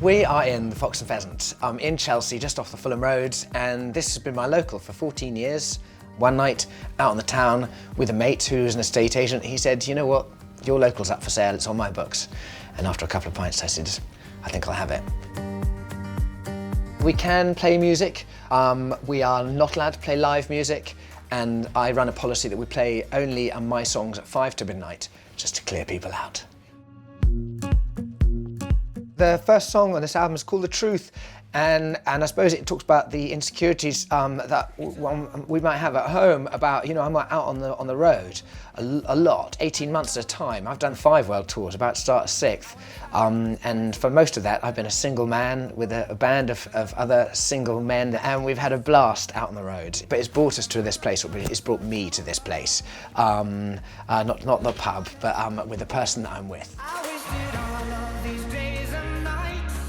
We are in the Fox and Pheasant in Chelsea, just off the Fulham Road, and this has been my local for 14 years. One night out in the town with a mate who's an estate agent, he said, you know what, your local's up for sale, it's on my books. And after a couple of pints I said, I think I'll have it. We can play music, we are not allowed to play live music, and I run a policy that we play only my songs at 5 to midnight, just to clear people out. The first song on this album is called The Truth, and I suppose it talks about the insecurities that we might have at home about, you know, I'm out on the road a lot, 18 months at a time. I've done 5 world tours, about to start a 6th, and for most of that I've been a single man with a band of other single men, and we've had a blast out on the road. But it's brought us to this place, or it's brought me to this place, not the pub, but with the person that I'm with.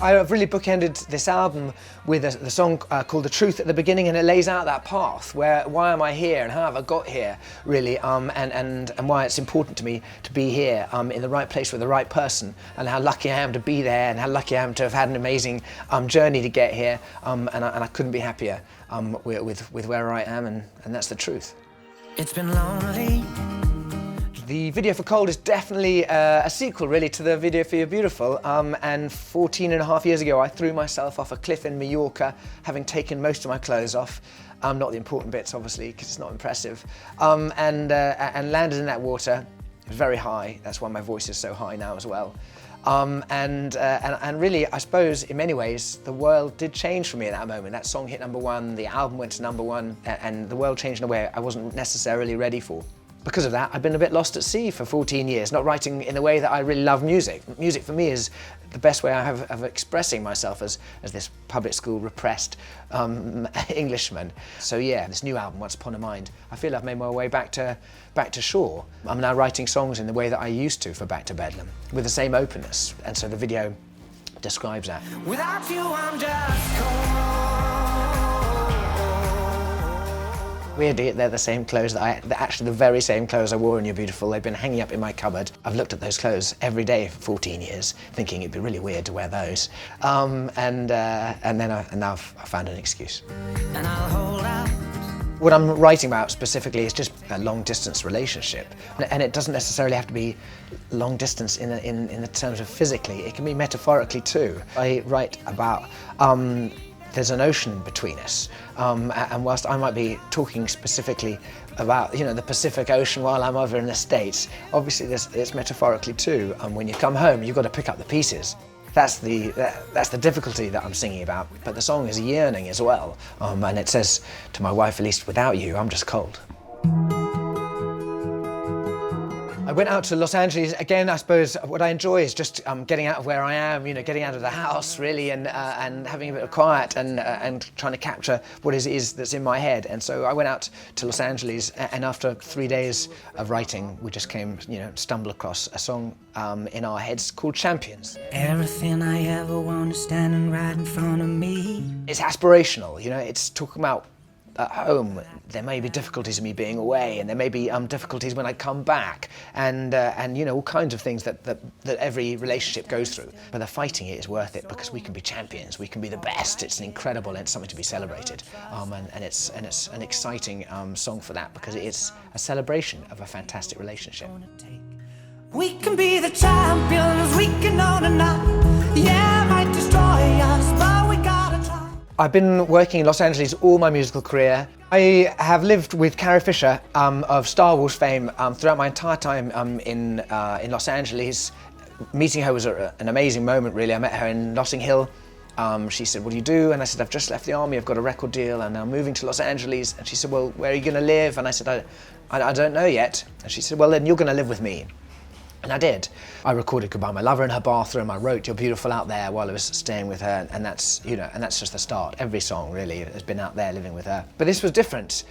I've really bookended this album with the song called The Truth at the beginning, and it lays out that path, why am I here and how have I got here, really, and why it's important to me to be here in the right place with the right person, and how lucky I am to be there, and how lucky I am to have had an amazing journey to get here, and I couldn't be happier with where I am, and that's the truth. It's been lonely. The video for Cold is definitely a sequel, really, to the video for You're Beautiful, and 14 and a half years ago I threw myself off a cliff in Mallorca, having taken most of my clothes off, not the important bits obviously, because it's not impressive, and landed in that water. It was very high, that's why my voice is so high now as well. And really, I suppose, in many ways, the world did change for me at that moment. That song hit #1, the album went to #1, and the world changed in a way I wasn't necessarily ready for. Because of that, I've been a bit lost at sea for 14 years, not writing in the way that I really love music. Music for me is the best way I have of expressing myself as this public school repressed Englishman. So yeah, this new album, Once Upon a Mind, I feel I've made my way back to shore. I'm now writing songs in the way that I used to for Back to Bedlam, with the same openness, and so the video describes that. Without you, I'm just cold. Weirdly, they're the same clothes they're actually the very same clothes I wore in You're Beautiful. They've been hanging up in my cupboard. I've looked at those clothes every day for 14 years, thinking it'd be really weird to wear those. And now I've found an excuse. And I'll hold out. What I'm writing about specifically is just a long-distance relationship, and it doesn't necessarily have to be long distance in the terms of physically. It can be metaphorically too. I write about there's an ocean between us, and whilst I might be talking specifically about, you know, the Pacific Ocean while I'm over in the States, obviously it's metaphorically too. When you come home, you've got to pick up the pieces. That's the difficulty that I'm singing about. But the song is a yearning as well, and it says to my wife, at least without you, I'm just cold. I went out to Los Angeles. Again, I suppose what I enjoy is just getting out of where I am, you know, getting out of the house really, and having a bit of quiet, and trying to capture what it is that's in my head. And so I went out to Los Angeles, and after 3 days of writing, we just stumbled across a song in our heads called Champions. Everything I ever want is standing right in front of me. It's aspirational, you know, it's talking about at home. There may be difficulties of me being away, and there may be difficulties when I come back, and you know, all kinds of things that every relationship goes through. But the fighting it is worth it, because we can be champions, we can be the best. It's incredible, and it's something to be celebrated. And it's an exciting song for that, because it's a celebration of a fantastic relationship. We can be the champions, we can own enough. Yeah, might destroy us, but we gotta try. I've been working in Los Angeles all my musical career. I have lived with Carrie Fisher of Star Wars fame throughout my entire time in Los Angeles. Meeting her was an amazing moment, really. I met her in Notting Hill. She said, what do you do? And I said, I've just left the army, I've got a record deal, and I'm moving to Los Angeles. And she said, well, where are you going to live? And I said, I don't know yet. And she said, well, then you're going to live with me. And I did. I recorded Goodbye My Lover in her bathroom. I wrote You're Beautiful out there while I was staying with her, and that's, you know, and that's just the start. Every song really has been out there living with her. But this was different.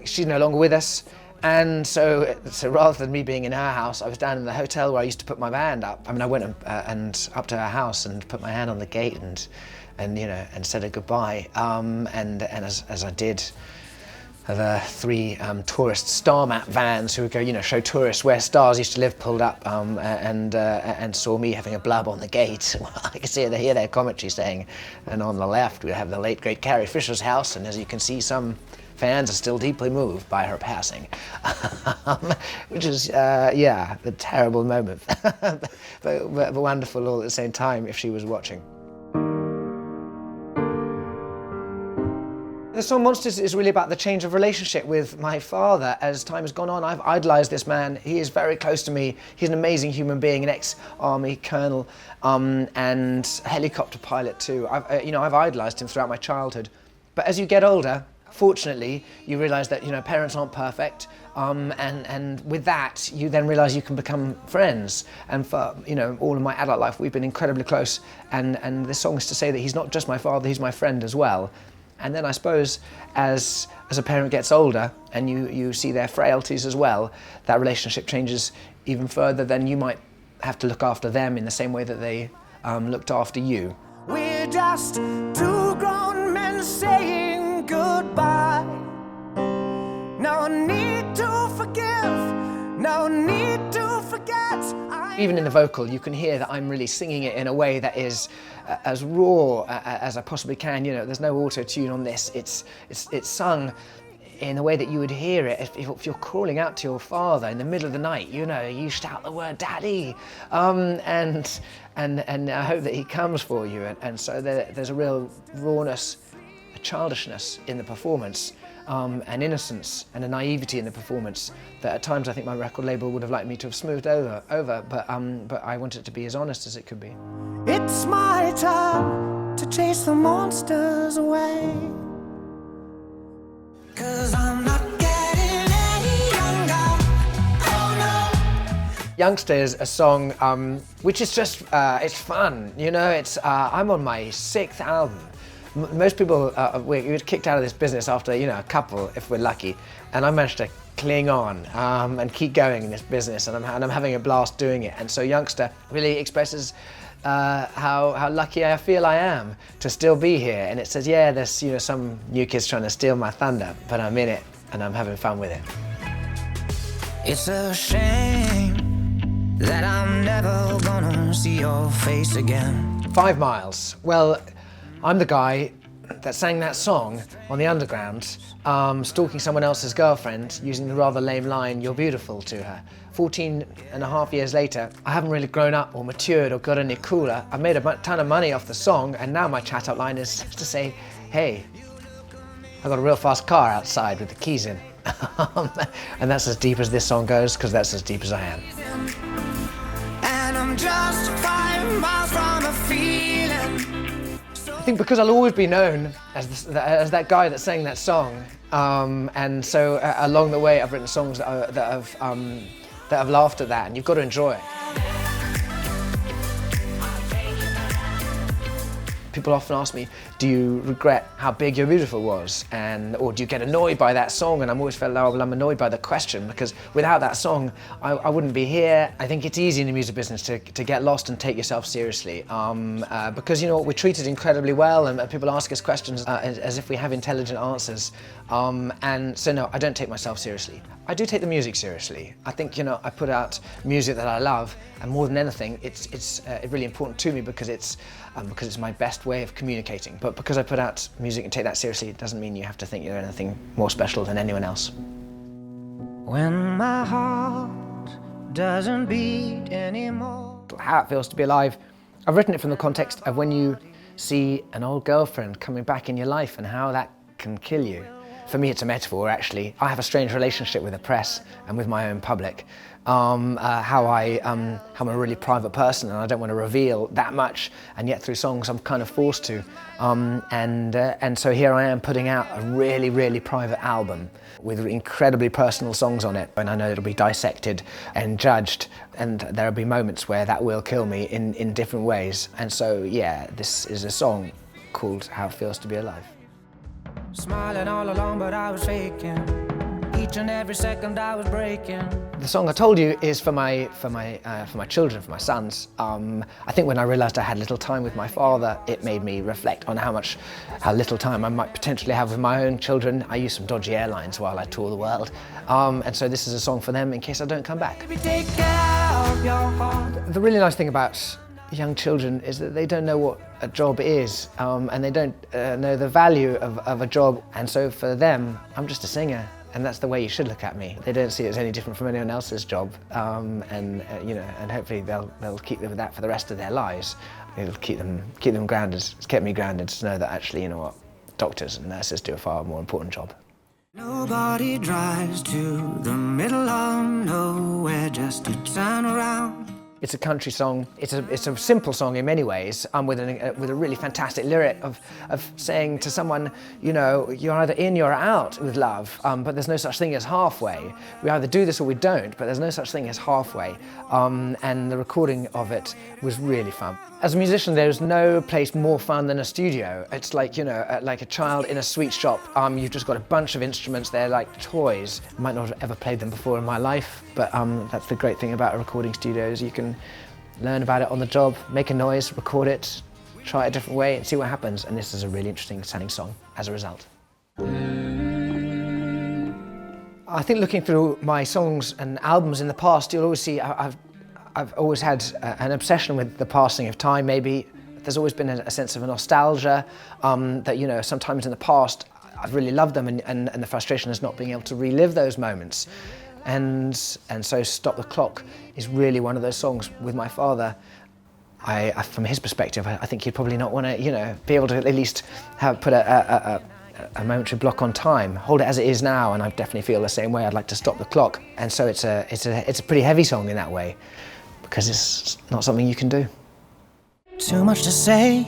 She's no longer with us, and so rather than me being in her house, I was down in the hotel where I used to put my band up. I mean, I went and up to her house and put my hand on the gate and you know, and said a goodbye. And as I did, the three tourist star map vans who would go, you know, show tourists where stars used to live, pulled up and saw me having a blab on the gate. I could hear their commentary saying, and on the left we have the late great Carrie Fisher's house, and as you can see, some fans are still deeply moved by her passing, which is, yeah, a terrible moment, but wonderful all at the same time if she was watching. The song Monsters is really about the change of relationship with my father. As time has gone on, I've idolised this man. He is very close to me. He's an amazing human being, an ex-army colonel and a helicopter pilot too. I've idolised him throughout my childhood. But as you get older, fortunately, you realise that, you know, parents aren't perfect, and with that, you then realise you can become friends. And for, you know, all of my adult life, we've been incredibly close. And this song is to say that he's not just my father, he's my friend as well. And then I suppose as a parent gets older and you see their frailties as well, that relationship changes even further. Then you might have to look after them in the same way that they looked after you. We're just two grown men saying goodbye. No need to forgive, no need to forget. Even in the vocal, you can hear that I'm really singing it in a way that is as raw as I possibly can. You know, there's no auto-tune on this. It's sung in the way that you would hear it if you're calling out to your father in the middle of the night. You know, you shout the word "Daddy," and I hope that he comes for you. And so there's a real rawness, a childishness in the performance. An innocence and a naivety in the performance that at times I think my record label would have liked me to have smoothed over, but I want it to be as honest as it could be. It's my turn to chase the monsters away, 'cause I'm not getting any younger. Oh no. Youngster is a song which is just, it's fun, you know, I'm on my 6th album. Most people, we get kicked out of this business after, you know, a couple, if we're lucky, and I managed to cling on and keep going in this business, and I'm having a blast doing it. And so Youngster really expresses how lucky I feel I am to still be here. And it says, yeah, there's, you know, some new kids trying to steal my thunder, but I'm in it and I'm having fun with it. It's a shame that I'm never gonna see your face again. 5 miles. Well, I'm the guy that sang that song on the Underground, stalking someone else's girlfriend, using the rather lame line, "You're beautiful," to her. 14 and a half years later, I haven't really grown up or matured or got any cooler. I've made a ton of money off the song, and now my chat-up line is to say, hey, I've got a real fast car outside with the keys in. And that's as deep as this song goes, because that's as deep as I am. And I'm just 5 miles from a feeling. I think because I'll always be known as that guy that sang that song, and so along the way I've written songs that have laughed at that, and you've got to enjoy it. People often ask me, do you regret how big You're Beautiful was? Or do you get annoyed by that song? And I'm always felt, oh, well, I'm annoyed by the question, because without that song, I wouldn't be here. I think it's easy in the music business to get lost and take yourself seriously. Because, you know, we're treated incredibly well, and people ask us questions as if we have intelligent answers. And so, no, I don't take myself seriously. I do take the music seriously. I think, you know, I put out music that I love, and more than anything, it's really important to me because it's my best way of communicating. But because I put out music and take that seriously, it doesn't mean you have to think you're anything more special than anyone else. When my heart doesn't beat anymore. How it feels to be alive. I've written it from the context of when you see an old girlfriend coming back in your life and how that can kill you. For me, it's a metaphor, actually. I have a strange relationship with the press and with my own public. I'm a really private person, and I don't want to reveal that much, and yet through songs I'm kind of forced to. And so here I am putting out a really, really private album with incredibly personal songs on it, and I know it'll be dissected and judged, and there'll be moments where that will kill me in different ways. And so, yeah, this is a song called How It Feels to Be Alive. Smiling all along, but I was faking. Each watching every second I was breaking. The song I told you is for my children, for my sons. I think when I realised I had little time with my father, it made me reflect on how little time I might potentially have with my own children. I use some dodgy airlines while I tour the world, and so this is a song for them in case I don't come back. Baby, take care of your heart. The really nice thing about young children is that they don't know what a job is, and they don't know the value of a job, and so for them, I'm just a singer. And that's the way you should look at me. They don't see it as any different from anyone else's job, and hopefully they'll keep with that for the rest of their lives. It'll keep them grounded. It's kept me grounded to know that actually, you know what, doctors and nurses do a far more important job. Nobody drives to the middle of nowhere just to turn around. It's a country song. It's a simple song in many ways, with a really fantastic lyric of saying to someone, you know, you're either in or out with love, but there's no such thing as halfway. We either do this or we don't, but there's no such thing as halfway. And the recording of it was really fun. As a musician, there's no place more fun than a studio. It's like, you know, like a child in a sweet shop. You've just got a bunch of instruments. They're like toys. I might not have ever played them before in my life, but that's the great thing about a recording studio is you can learn about it on the job, make a noise, record it, try it a different way and see what happens. And this is a really interesting sounding song as a result. I think looking through my songs and albums in the past, you'll always see I've always had an obsession with the passing of time, maybe. There's always been a sense of a nostalgia that, you know, sometimes in the past I've really loved them and the frustration is not being able to relive those moments. And so Stop the Clock is really one of those songs with my father. From his perspective, I think he'd probably not want to, you know, be able to at least put a momentary block on time, hold it as it is now, and I definitely feel the same way. I'd like to stop the clock. And so it's a pretty heavy song in that way, because it's not something you can do. Too much to say,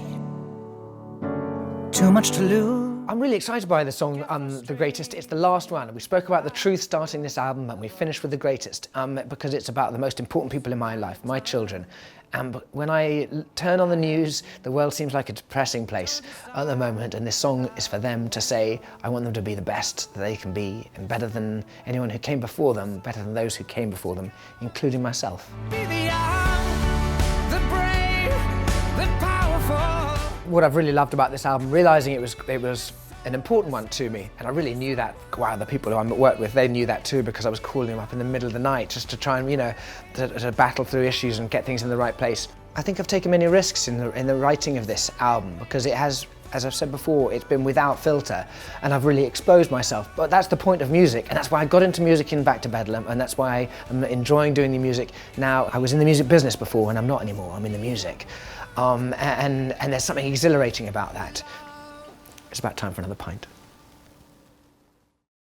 too much to lose. I'm really excited by the song, The Greatest. It's the last one. We spoke about the truth starting this album, and we finished with The Greatest, because it's about the most important people in my life, my children. But when I turn on the news, the world seems like a depressing place at the moment, and this song is for them to say, I want them to be the best that they can be, and better than anyone who came before them, better than those who came before them, including myself. Be the young, the brave, the powerful. What I've really loved about this album, realising it was an important one to me, and I really knew that. Wow, the people who I worked with, they knew that too, because I was calling them up in the middle of the night just to try and, you know, to battle through issues and get things in the right place. I think I've taken many risks in the writing of this album, because it has, as I've said before, it's been without filter, and I've really exposed myself. But that's the point of music, and that's why I got into music in Back to Bedlam, and that's why I'm enjoying doing the music now. I was in the music business before, and I'm not anymore. I'm in the music, and there's something exhilarating about that. It's about time for another pint.